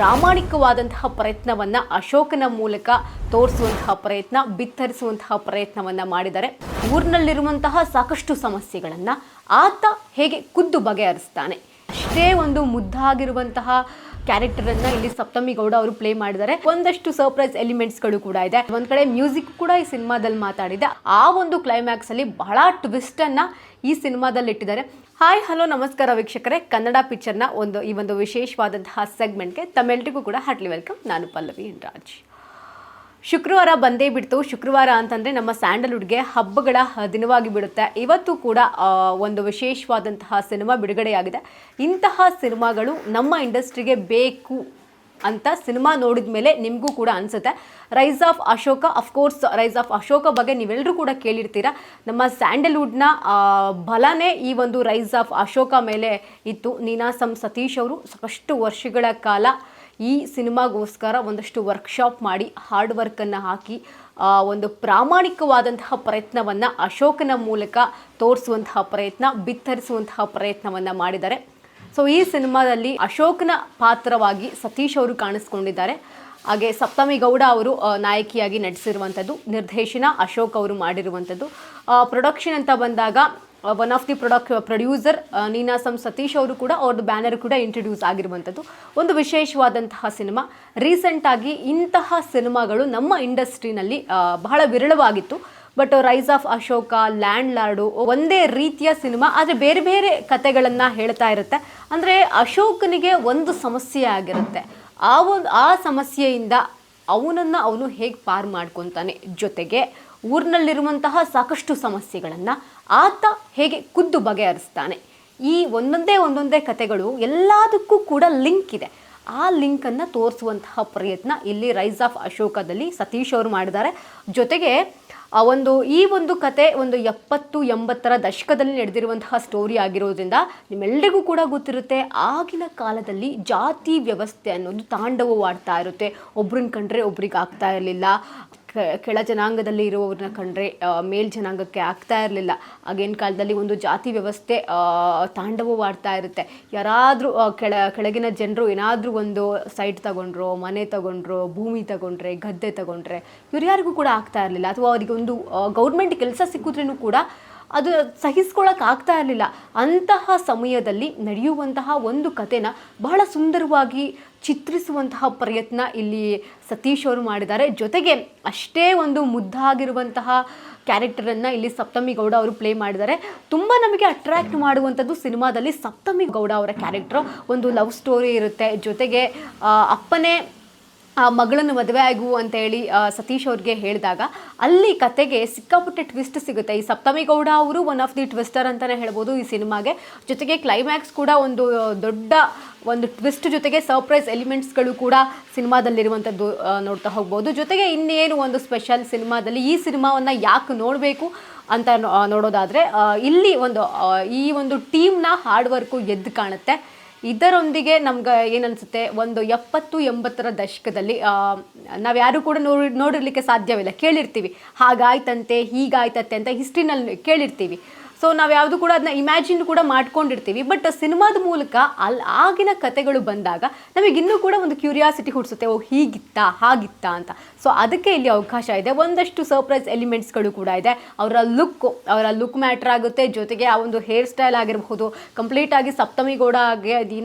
ಪ್ರಾಮಾಣಿಕವಾದಂತಹ ಪ್ರಯತ್ನವನ್ನ ಅಶೋಕನ ಮೂಲಕ ತೋರಿಸುವಂತಹ ಪ್ರಯತ್ನ, ಬಿತ್ತರಿಸುವಂತಹ ಪ್ರಯತ್ನವನ್ನ ಮಾಡಿದರೆ ಊರಿನಲ್ಲಿರುವಂತಹ ಸಾಕಷ್ಟು ಸಮಸ್ಯೆಗಳನ್ನ ಆತ ಹೇಗೆ ಖುದ್ದು ಬಗೆಹರಿಸ್ತಾನೆ. ಅಷ್ಟೇ ಒಂದು ಮುದ್ದಾಗಿರುವಂತಹ ಕ್ಯಾರೆಕ್ಟರ್ ಅನ್ನ ಇಲ್ಲಿ ಸಪ್ತಮಿ ಗೌಡ ಅವರು ಪ್ಲೇ ಮಾಡಿದ್ದಾರೆ. ಒಂದಷ್ಟು ಸರ್ಪ್ರೈಸ್ ಎಲಿಮೆಂಟ್ಸ್ಗಳು ಕೂಡ ಇದೆ. ಒಂದ್ ಕಡೆ ಮ್ಯೂಸಿಕ್ ಕೂಡ ಈ ಸಿನಿಮಾದಲ್ಲಿ ಮಾತಾಡಿದೆ. ಆ ಒಂದು ಕ್ಲೈಮ್ಯಾಕ್ಸ್ ಅಲ್ಲಿ ಬಹಳ ಟ್ವಿಸ್ಟ್ ಅನ್ನ ಈ ಸಿನಿಮಾದಲ್ಲಿ ಇಟ್ಟಿದ್ದಾರೆ. ಹಾಯ್ ಹಲೋ ನಮಸ್ಕಾರ ವೀಕ್ಷಕರೇ, ಕನ್ನಡ ಪಿಕ್ಚರ್ನ ಈ ಒಂದು ವಿಶೇಷವಾದಂತಹ ಸೆಗ್ಮೆಂಟ್ಗೆ ತಮ್ಮೆಲ್ಲರಿಗೂ ಕೂಡ ಹಾರ್ಟ್ಲಿ ವೆಲ್ಕಮ್. ನಾನು ಪಲ್ಲವಿ ರಾಜ್. ಶುಕ್ರವಾರ ಬಂದೇ ಬಿಡ್ತು. ಶುಕ್ರವಾರ ಅಂತಂದರೆ ನಮ್ಮ ಸ್ಯಾಂಡಲ್ವುಡ್ಗೆ ಹಬ್ಬಗಳ ದಿನವಾಗಿ ಬಿಡುತ್ತೆ. ಇವತ್ತು ಕೂಡ ಒಂದು ವಿಶೇಷವಾದಂತಹ ಸಿನಿಮಾ ಬಿಡುಗಡೆಯಾಗಿದೆ. ಇಂತಹ ಸಿನಿಮಾಗಳು ನಮ್ಮ ಇಂಡಸ್ಟ್ರಿಗೆ ಬೇಕು ಅಂತ ಸಿನಿಮಾ ನೋಡಿದ ಮೇಲೆ ನಿಮಗೂ ಕೂಡ ಅನಿಸುತ್ತೆ. Rice of Ashoka, of course rice of Ashoka ಬಗ್ಗೆ ನೀವೆಲ್ಲರೂ ಕೂಡ ಕೇಳಿರ್ತೀರ. ನಮ್ಮ ಸ್ಯಾಂಡಲ್ವುಡ್ನ ಬಲನೇ ಈ ಒಂದು ರೈಸ್ ಆಫ್ ಅಶೋಕ ಮೇಲೆ ಇತ್ತು. ನೀನಾಸಂ ಸತೀಶ್ ಅವರು ಸಾಕಷ್ಟು ವರ್ಷಗಳ ಕಾಲ ಈ ಸಿನಿಮಾಗೋಸ್ಕರ ಒಂದಷ್ಟು ವರ್ಕ್ಶಾಪ್ ಮಾಡಿ ಹಾರ್ಡ್ ವರ್ಕನ್ನು ಹಾಕಿ ಒಂದು ಪ್ರಾಮಾಣಿಕವಾದಂತಹ ಪ್ರಯತ್ನವನ್ನು ಅಶೋಕನ ಮೂಲಕ ತೋರಿಸುವಂತಹ ಪ್ರಯತ್ನ, ಬಿತ್ತರಿಸುವಂತಹ ಪ್ರಯತ್ನವನ್ನು ಮಾಡಿದ್ದಾರೆ. ಸೊ ಈ ಸಿನಿಮಾದಲ್ಲಿ ಅಶೋಕನ ಪಾತ್ರವಾಗಿ ಸತೀಶ್ ಅವರು ಕಾಣಿಸ್ಕೊಂಡಿದ್ದಾರೆ. ಹಾಗೆ ಸಪ್ತಮಿ ಗೌಡ ಅವರು ನಾಯಕಿಯಾಗಿ ನಟಿಸಿರುವಂಥದ್ದು, ನಿರ್ದೇಶನ ಅಶೋಕ್ ಅವರು ಮಾಡಿರುವಂಥದ್ದು. ಪ್ರೊಡಕ್ಷನ್ ಅಂತ ಬಂದಾಗ one of the producer Ninasam Satish ಅವರು ಕೂಡ ಅವ್ರದ್ದು ಬ್ಯಾನರ್ ಕೂಡ ಇಂಟ್ರೊಡ್ಯೂಸ್ ಆಗಿರುವಂಥದ್ದು. ಒಂದು ವಿಶೇಷವಾದಂತಹ ಸಿನಿಮಾ. ರೀಸೆಂಟಾಗಿ ಇಂತಹ ಸಿನಿಮಾಗಳು ನಮ್ಮ ಇಂಡಸ್ಟ್ರಿನಲ್ಲಿ ಬಹಳ ವಿರಳವಾಗಿತ್ತು. But rise of Ashoka, landlord ಒಂದೇ ರೀತಿಯ ಸಿನಿಮಾ, ಆದರೆ ಬೇರೆ ಬೇರೆ ಕತೆಗಳನ್ನು ಹೇಳ್ತಾ ಇರುತ್ತೆ. ಅಂದರೆ ಅಶೋಕನಿಗೆ ಒಂದು ಸಮಸ್ಯೆ ಆಗಿರುತ್ತೆ. ಆ ಸಮಸ್ಯೆಯಿಂದ ಅವನು ಹೇಗೆ ಪಾರು ಮಾಡ್ಕೊತಾನೆ, ಜೊತೆಗೆ ಊರಿನಲ್ಲಿರುವಂತಹ ಸಾಕಷ್ಟು ಸಮಸ್ಯೆಗಳನ್ನು ಆತ ಹೇಗೆ ಖುದ್ದು ಬಗೆಹರಿಸ್ತಾನೆ. ಈ ಒಂದೊಂದೇ ಕತೆಗಳು ಎಲ್ಲದಕ್ಕೂ ಕೂಡ ಲಿಂಕ್ ಇದೆ. ಆ ಲಿಂಕನ್ನು ತೋರಿಸುವಂತಹ ಪ್ರಯತ್ನ ಇಲ್ಲಿ ರೈಸ್ ಆಫ್ ಅಶೋಕದಲ್ಲಿ ಸತೀಶ್ ಅವರು ಮಾಡಿದ್ದಾರೆ. ಜೊತೆಗೆ ಈ ಒಂದು ಕತೆ ಒಂದು 70-80ರ ದಶಕದಲ್ಲಿ ನಡೆದಿರುವಂತಹ ಸ್ಟೋರಿ ಆಗಿರೋದ್ರಿಂದ ನಿಮ್ಮೆಲ್ಲರಿಗೂ ಕೂಡ ಗೊತ್ತಿರುತ್ತೆ, ಆಗಿನ ಕಾಲದಲ್ಲಿ ಜಾತಿ ವ್ಯವಸ್ಥೆ ಅನ್ನೋದು ತಾಂಡವವಾಡ್ತಾ ಇರುತ್ತೆ. ಒಬ್ರನ್ನ ಕಂಡ್ರೆ ಒಬ್ರಿಗೆ ಆಗ್ತಾ ಇರಲಿಲ್ಲ. ಕೆಳ ಜನಾಂಗದಲ್ಲಿ ಇರುವವ್ರನ್ನ ಕಂಡ್ರೆ ಮೇಲ್ ಜನಾಂಗಕ್ಕೆ ಆಗ್ತಾ ಇರಲಿಲ್ಲ. ಆಗಿನ ಕಾಲದಲ್ಲಿ ಒಂದು ಜಾತಿ ವ್ಯವಸ್ಥೆ ತಾಂಡವವಾಡ್ತಾ ಇರುತ್ತೆ. ಯಾರಾದರೂ ಕೆಳಗಿನ ಜನರು ಏನಾದರೂ ಒಂದು ಸೈಟ್ ತಗೊಂಡ್ರೋ, ಮನೆ ತಗೊಂಡ್ರೋ, ಭೂಮಿ ತಗೊಂಡ್ರೆ, ಗದ್ದೆ ತಗೊಂಡ್ರೆ ಇವ್ರು ಯಾರಿಗೂ ಕೂಡ ಆಗ್ತಾ ಇರಲಿಲ್ಲ. ಅಥವಾ ಅವರಿಗೆ ಒಂದು ಗೌರ್ಮೆಂಟ್ ಕೆಲಸ ಸಿಕ್ಕಿದ್ರೂ ಕೂಡ ಅದು ಸಹಿಸ್ಕೊಳ್ಳೋಕೆ ಆಗ್ತಾ ಇರಲಿಲ್ಲ. ಅಂತಹ ಸಮಯದಲ್ಲಿ ನಡೆಯುವಂತಹ ಒಂದು ಕಥೆನ ಬಹಳ ಸುಂದರವಾಗಿ ಚಿತ್ರಿಸುವಂತಹ ಪ್ರಯತ್ನ ಇಲ್ಲಿ ಸತೀಶ್ ಅವರು ಮಾಡಿದ್ದಾರೆ. ಜೊತೆಗೆ ಅಷ್ಟೇ ಒಂದು ಮುದ್ದಾಗಿರುವಂತಹ ಕ್ಯಾರೆಕ್ಟರನ್ನು ಇಲ್ಲಿ ಸಪ್ತಮಿ ಗೌಡ ಅವರು ಪ್ಲೇ ಮಾಡಿದ್ದಾರೆ. ತುಂಬ ನಮಗೆ ಅಟ್ರ್ಯಾಕ್ಟ್ ಮಾಡುವಂಥದ್ದು ಸಿನಿಮಾದಲ್ಲಿ ಸಪ್ತಮಿ ಗೌಡ ಅವರ ಕ್ಯಾರೆಕ್ಟರ್. ಒಂದು ಲವ್ ಸ್ಟೋರಿ ಇರುತ್ತೆ. ಜೊತೆಗೆ ಅಪ್ಪನೇ ಆ ಮಗಳನ್ನು ಮದುವೆ ಆಗು ಅಂತೇಳಿ ಸತೀಶ್ ಅವ್ರಿಗೆ ಹೇಳಿದಾಗ ಅಲ್ಲಿ ಕತೆಗೆ ಸಿಕ್ಕಾಪಟ್ಟೆ ಟ್ವಿಸ್ಟ್ ಸಿಗುತ್ತೆ. ಈ ಸಪ್ತಮಿ ಗೌಡ ಅವರು ಒನ್ ಆಫ್ ದಿ ಟ್ವಿಸ್ಟರ್ ಅಂತಲೇ ಹೇಳ್ಬೋದು ಈ ಸಿನಿಮಾಗೆ. ಜೊತೆಗೆ ಕ್ಲೈಮ್ಯಾಕ್ಸ್ ಕೂಡ ಒಂದು ದೊಡ್ಡ ಒಂದು ಟ್ವಿಸ್ಟ್ ಜೊತೆಗೆ ಸರ್ಪ್ರೈಸ್ ಎಲಿಮೆಂಟ್ಸ್ಗಳು ಕೂಡ ಸಿನಿಮಾದಲ್ಲಿರುವಂಥದ್ದು ನೋಡ್ತಾ ಹೋಗ್ಬೋದು. ಜೊತೆಗೆ ಇನ್ನೇನು ಒಂದು ಸ್ಪೆಷಲ್ ಸಿನಿಮಾದಲ್ಲಿ, ಈ ಸಿನಿಮಾವನ್ನು ಯಾಕೆ ನೋಡಬೇಕು ಅಂತ ನೋಡೋದಾದರೆ ಇಲ್ಲಿ ಈ ಒಂದು ಟೀಮ್ನ ಹಾರ್ಡ್ ವರ್ಕು ಎದ್ದು ಕಾಣುತ್ತೆ. ಇದರೊಂದಿಗೆ ನಮ್ಗೆ ಏನನ್ಸುತ್ತೆ, ಒಂದು 70-80ರ ದಶಕದಲ್ಲಿ ನಾವ್ಯಾರೂ ಕೂಡ ನೋಡಿರ್ಲಿಕ್ಕೆ ಸಾಧ್ಯವಿಲ್ಲ. ಕೇಳಿರ್ತೀವಿ ಹಾಗಾಯ್ತಂತೆ, ಹೀಗಾಯ್ತಂತೆ ಅಂತ ಹಿಸ್ಟ್ರಿನಲ್ಲಿ ಕೇಳಿರ್ತೀವಿ. ಸೊ ನಾವು ಯಾವುದು ಕೂಡ ಅದನ್ನ ಇಮ್ಯಾಜಿನ್ ಕೂಡ ಮಾಡ್ಕೊಂಡಿರ್ತೀವಿ. ಬಟ್ ಸಿನಿಮಾದ ಮೂಲಕ ಆಗಿನ ಕತೆಗಳು ಬಂದಾಗ ನಮಗಿನ್ನೂ ಕೂಡ ಒಂದು ಕ್ಯೂರಿಯಾಸಿಟಿ ಹುಟ್ಟಿಸುತ್ತೆ, ಓ ಹೀಗಿತ್ತಾ ಹಾಗಿತ್ತಾ ಅಂತ. ಸೊ ಅದಕ್ಕೆ ಇಲ್ಲಿ ಅವಕಾಶ ಇದೆ. ಒಂದಷ್ಟು ಸರ್ಪ್ರೈಸ್ ಎಲಿಮೆಂಟ್ಸ್ಗಳು ಕೂಡ ಇದೆ. ಅವರ ಲುಕ್ ಮ್ಯಾಟ್ರ್ ಆಗುತ್ತೆ. ಜೊತೆಗೆ ಆ ಒಂದು ಹೇರ್ ಸ್ಟೈಲ್ ಆಗಿರಬಹುದು, ಕಂಪ್ಲೀಟಾಗಿ ಸಪ್ತಮಿ ಗೌಡ ಆಗಿ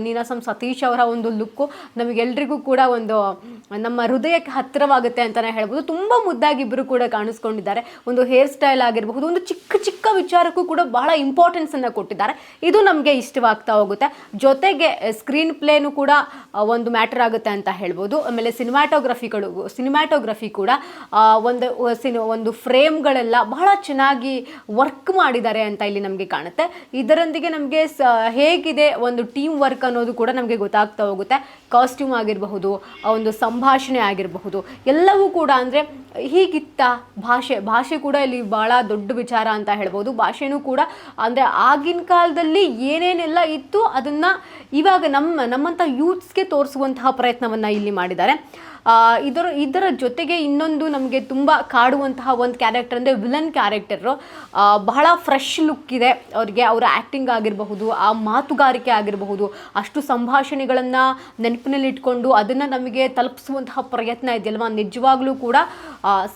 ನೀನಾಸಂ ಸತೀಶ್ ಅವರ ಒಂದು ಲುಕ್ಕು ನಮಗೆಲ್ರಿಗೂ ಕೂಡ ಒಂದು ನಮ್ಮ ಹೃದಯಕ್ಕೆ ಹತ್ತಿರವಾಗುತ್ತೆ ಅಂತಲೇ ಹೇಳ್ಬೋದು. ತುಂಬ ಮುದ್ದಾಗಿ ಇಬ್ಬರು ಕೂಡ ಕಾಣಿಸ್ಕೊಂಡಿದ್ದಾರೆ. ಒಂದು ಹೇರ್ ಸ್ಟೈಲ್ ಆಗಿರಬಹುದು, ಒಂದು ಚಿಕ್ಕ ವಿಚಾರಕ್ಕೂ ಕೂಡ ಬಹಳ ಇಂಪಾರ್ಟೆನ್ಸನ್ನು ಕೊಟ್ಟಿದ್ದಾರೆ. ಇದು ನಮಗೆ ಇಷ್ಟವಾಗ್ತಾ ಹೋಗುತ್ತೆ. ಜೊತೆಗೆ ಸ್ಕ್ರೀನ್ ಪ್ಲೇನು ಕೂಡ ಒಂದು ಮ್ಯಾಟರ್ ಆಗುತ್ತೆ ಅಂತ ಹೇಳ್ಬೋದು. ಆಮೇಲೆ ಸಿನಿಮ್ಯಾಟೋಗ್ರಫಿ ಕೂಡ ಒಂದು ಫ್ರೇಮ್ಗಳೆಲ್ಲ ಬಹಳ ಚೆನ್ನಾಗಿ ವರ್ಕ್ ಮಾಡಿದ್ದಾರೆ ಅಂತ ಇಲ್ಲಿ ನಮಗೆ ಕಾಣುತ್ತೆ. ಇದರೊಂದಿಗೆ ನಮಗೆ ಹೇಗಿದೆ ಒಂದು ಟೀಮ್ ವರ್ಕ್ ಅನ್ನೋದು ಕೂಡ ನಮಗೆ ಗೊತ್ತಾಗ್ತಾ ಹೋಗುತ್ತೆ. ಕಾಸ್ಟ್ಯೂಮ್ ಆಗಿರಬಹುದು, ಒಂದು ಸಂಭಾಷಣೆ ಆಗಿರಬಹುದು, ಎಲ್ಲವೂ ಕೂಡ ಅಂದರೆ ಹೀಗಿತ್ತ ಭಾಷೆ ಕೂಡ ಇಲ್ಲಿ ಭಾಳ ದೊಡ್ಡ ವಿಚಾರ ಅಂತ ಹೇಳ್ಬೋದು. ಭಾಷೆನೂ ಕೂಡ ಅಂದರೆ ಆಗಿನ ಕಾಲದಲ್ಲಿ ಏನೇನೆಲ್ಲ ಇತ್ತು ಅದನ್ನು ಇವಾಗ ನಮ್ಮಂಥ ಯೂತ್ಸ್ಗೆ ಗೆ ತೋರಿಸುವಂತಹ ಪ್ರಯತ್ನವನ್ನು ಇಲ್ಲಿ ಮಾಡಿದ್ದಾರೆ. ಇದರ ಜೊತೆಗೆ ಇನ್ನೊಂದು ನಮಗೆ ತುಂಬ ಕಾಡುವಂತಹ ಒಂದು ಕ್ಯಾರೆಕ್ಟರ್ ಅಂದರೆ ವಿಲನ್ ಕ್ಯಾರೆಕ್ಟರು. ಬಹಳ ಫ್ರೆಶ್ ಲುಕ್ ಇದೆ ಅವರಿಗೆ, ಅವರ ಆ್ಯಕ್ಟಿಂಗ್ ಆಗಿರಬಹುದು, ಆ ಮಾತುಗಾರಿಕೆ ಆಗಿರಬಹುದು, ಅಷ್ಟು ಸಂಭಾಷಣೆಗಳನ್ನು ನೆನಪಿನಲ್ಲಿಟ್ಕೊಂಡು ಅದನ್ನು ನಮಗೆ ತಲುಪಿಸುವಂತಹ ಪ್ರಯತ್ನ ಇದೆಯಲ್ವ, ನಿಜವಾಗ್ಲೂ ಕೂಡ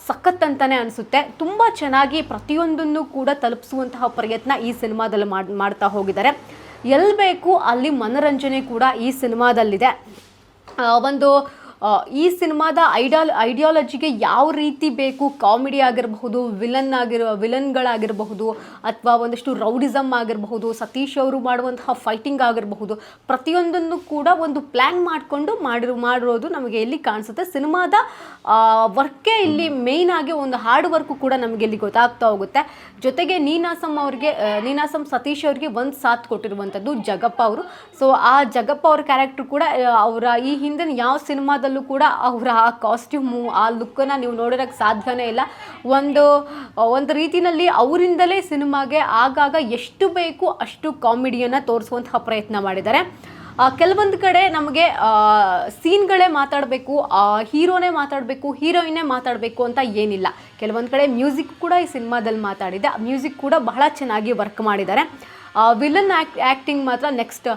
ಸಖತ್ ಅಂತಲೇ ಅನಿಸುತ್ತೆ. ತುಂಬ ಚೆನ್ನಾಗಿ ಪ್ರತಿಯೊಂದನ್ನು ಕೂಡ ತಲುಪಿಸುವಂತಹ ಪ್ರಯತ್ನ ಈ ಸಿನಿಮಾದಲ್ಲಿ ಮಾಡ್ತಾ ಹೋಗಿದ್ದಾರೆ. ಎಲ್ಲಿ ಬೇಕು ಅಲ್ಲಿ ಮನೋರಂಜನೆ ಕೂಡ ಈ ಸಿನಿಮಾದಲ್ಲಿದೆ. ಈ ಸಿನಿಮಾದ ಐಡಿಯಾಲಜಿಗೆ ಯಾವ ರೀತಿ ಬೇಕು, ಕಾಮಿಡಿ ಆಗಿರಬಹುದು, ವಿಲನ್ಗಳಾಗಿರಬಹುದು, ಅಥವಾ ಒಂದಷ್ಟು ರೌಡಿಸಮ್ ಆಗಿರಬಹುದು, ಸತೀಶ್ ಅವರು ಮಾಡುವಂತಹ ಫೈಟಿಂಗ್ ಆಗಿರಬಹುದು, ಪ್ರತಿಯೊಂದನ್ನು ಕೂಡ ಒಂದು ಪ್ಲ್ಯಾನ್ ಮಾಡಿಕೊಂಡು ಮಾಡಿರೋದು ನಮಗೆ ಇಲ್ಲಿ ಕಾಣಿಸುತ್ತೆ. ಸಿನಿಮಾದ ವರ್ಕೇ ಇಲ್ಲಿ ಮೇಯ್ನ್ ಆಗಿ ಒಂದು ಹಾರ್ಡ್ ವರ್ಕು ಕೂಡ ನಮಗೆ ಇಲ್ಲಿ ಗೊತ್ತಾಗ್ತಾ ಹೋಗುತ್ತೆ. ಜೊತೆಗೆ ನೀನಾಸಂ ಸತೀಶ್ ಅವರಿಗೆ ಒಂದು ಸಾಥ್ ಕೊಟ್ಟಿರುವಂಥದ್ದು ಜಗಪ್ಪ ಅವರು. ಸೊ ಆ ಜಗಪ್ಪ ಅವ್ರ ಕ್ಯಾರೆಕ್ಟರ್ ಕೂಡ ಅವರ ಈ ಹಿಂದಿನ ಯಾವ ಸಿನಿಮಾದಲ್ಲೂ ಕೂಡ ಅವರ ಆ ಕಾಸ್ಟ್ಯೂಮು, ಆ ಲುಕ್ಕನ್ನು ನೀವು ನೋಡೋಕ್ಕೆ ಸಾಧ್ಯನೇ ಇಲ್ಲ. ಒಂದು ರೀತಿಯಲ್ಲಿ ಅವರಿಂದಲೇ ಸಿನಿಮಾಗೆ ಆಗಾಗ ಎಷ್ಟು ಬೇಕು ಅಷ್ಟು ಕಾಮಿಡಿಯನ್ನು ತೋರಿಸುವಂತಹ ಪ್ರಯತ್ನ ಮಾಡಿದ್ದಾರೆ. ಕೆಲವೊಂದು ಕಡೆ ನಮಗೆ ಸೀನ್ಗಳೇ ಮಾತಾಡಬೇಕು, ಹೀರೋನೇ ಮಾತಾಡಬೇಕು, ಹೀರೋಯಿನ್ನೇ ಮಾತಾಡಬೇಕು ಅಂತ ಏನಿಲ್ಲ. ಕೆಲವೊಂದು ಕಡೆ ಮ್ಯೂಸಿಕ್ ಕೂಡ ಈ ಸಿನಿಮಾದಲ್ಲಿ ಮಾತಾಡಿದೆ. ಮ್ಯೂಸಿಕ್ ಕೂಡ ಬಹಳ ಚೆನ್ನಾಗಿ ವರ್ಕ್ ಮಾಡಿದ್ದಾರೆ. ವಿಲನ್ ಆ್ಯಕ್ಟಿಂಗ್ ಮಾತ್ರ ನೆಕ್ಸ್ಟ್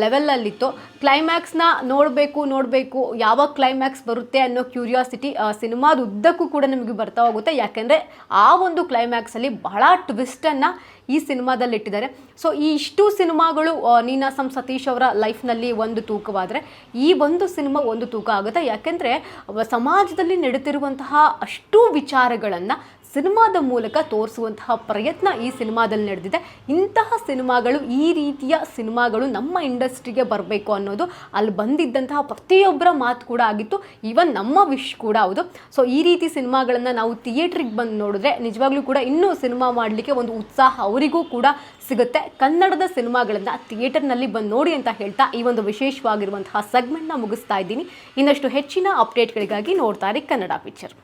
ಲೆವೆಲಲ್ಲಿತ್ತು. ಕ್ಲೈಮ್ಯಾಕ್ಸ್ನ ನೋಡಬೇಕು, ಯಾವಾಗ ಕ್ಲೈಮ್ಯಾಕ್ಸ್ ಬರುತ್ತೆ ಅನ್ನೋ ಕ್ಯೂರಿಯಾಸಿಟಿ ಸಿನಿಮಾದ ಉದ್ದಕ್ಕೂ ಕೂಡ ನಿಮಗೆ ಬರ್ತಾ ಹೋಗುತ್ತೆ. ಯಾಕೆಂದರೆ ಆ ಒಂದು ಕ್ಲೈಮ್ಯಾಕ್ಸಲ್ಲಿ ಬಹಳ ಟ್ವಿಸ್ಟನ್ನು ಈ ಸಿನಿಮಾದಲ್ಲಿ ಇಟ್ಟಿದ್ದಾರೆ. ಸೊ ಈ ಇಷ್ಟು ಸಿನಿಮಾಗಳು ನೀನಾಸಂ ಸತೀಶ್ ಅವರ ಲೈಫ್ನಲ್ಲಿ ಒಂದು ತೂಕವಾದರೆ ಈ ಒಂದು ಸಿನಿಮಾ ಒಂದು ತೂಕ ಆಗುತ್ತೆ. ಯಾಕೆಂದರೆ ಸಮಾಜದಲ್ಲಿ ನಡೀತಿರುವಂತಹ ಅಷ್ಟು ವಿಚಾರಗಳನ್ನು ಸಿನಿಮಾದ ಮೂಲಕ ತೋರಿಸುವಂತಹ ಪ್ರಯತ್ನ ಈ ಸಿನಿಮಾದಲ್ಲಿ ನಡೆದಿದೆ. ಇಂತಹ ಸಿನಿಮಾಗಳು, ಈ ರೀತಿಯ ಸಿನಿಮಾಗಳು ನಮ್ಮ ಇಂಡಸ್ಟ್ರಿಗೆ ಬರಬೇಕು ಅನ್ನೋದು ಅಲ್ಲಿ ಬಂದಿದ್ದಂತಹ ಪ್ರತಿಯೊಬ್ಬರ ಮಾತು ಕೂಡ ಆಗಿತ್ತು. ಈವನ್ ನಮ್ಮ ವಿಶ್ ಕೂಡ ಹೌದು. ಸೊ ಈ ರೀತಿ ಸಿನಿಮಾಗಳನ್ನು ನಾವು ಥಿಯೇಟ್ರಿಗೆ ಬಂದು ನೋಡಿದ್ರೆ ನಿಜವಾಗ್ಲೂ ಕೂಡ ಇನ್ನೂ ಸಿನಿಮಾ ಮಾಡಲಿಕ್ಕೆ ಒಂದು ಉತ್ಸಾಹ ಅವರಿಗೂ ಕೂಡ ಸಿಗುತ್ತೆ. ಕನ್ನಡದ ಸಿನಿಮಾಗಳನ್ನು ಥಿಯೇಟರ್ನಲ್ಲಿ ಬಂದು ನೋಡಿ ಅಂತ ಹೇಳ್ತಾ ಈ ಒಂದು ವಿಶೇಷವಾಗಿರುವಂತಹ ಸೆಗ್ಮೆಂಟ್ನ ಮುಗಿಸ್ತಾ ಇದ್ದೀನಿ. ಇನ್ನಷ್ಟು ಹೆಚ್ಚಿನ ಅಪ್ಡೇಟ್ಗಳಿಗಾಗಿ ನೋಡ್ತಾ ಇರಿ ಕನ್ನಡ ಪಿಕ್ಚರ್.